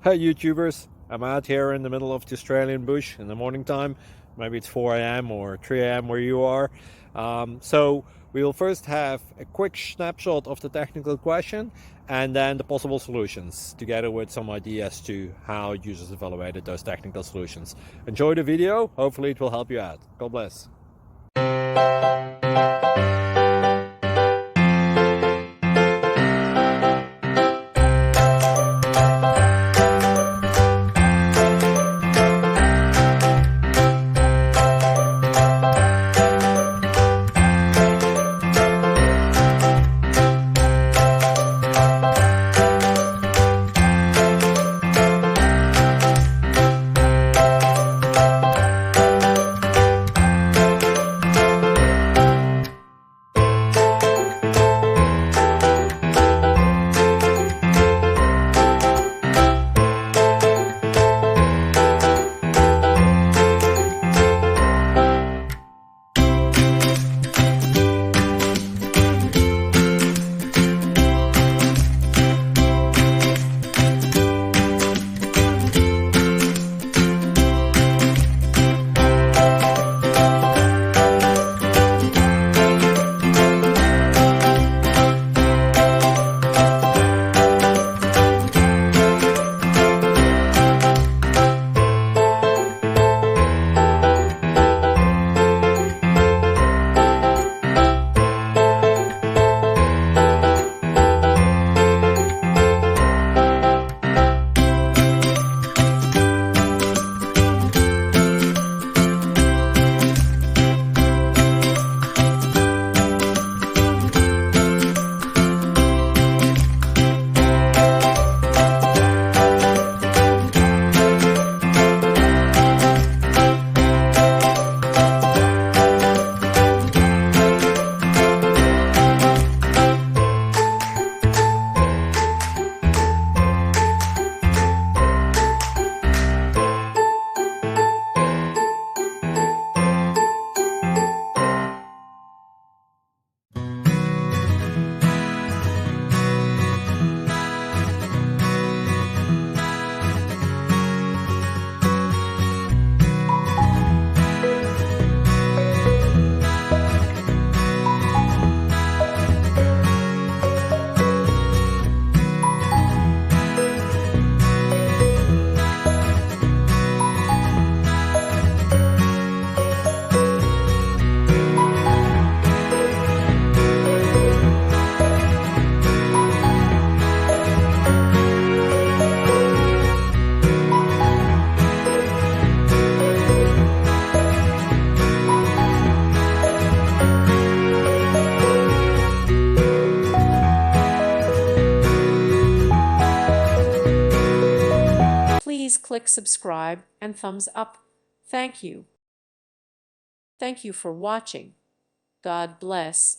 Hey YouTubers, I'm out here in the middle of the Australian bush in the morning time. Maybe it's 4 a.m. or 3 a.m. where you are. So we will first have a quick snapshot of the technical question and then the possible solutions, together with some ideas to how users evaluated those technical solutions. Enjoy the video, hopefully it will help you out. God bless. Please click subscribe and thumbs up. Thank you. Thank you for watching. God bless.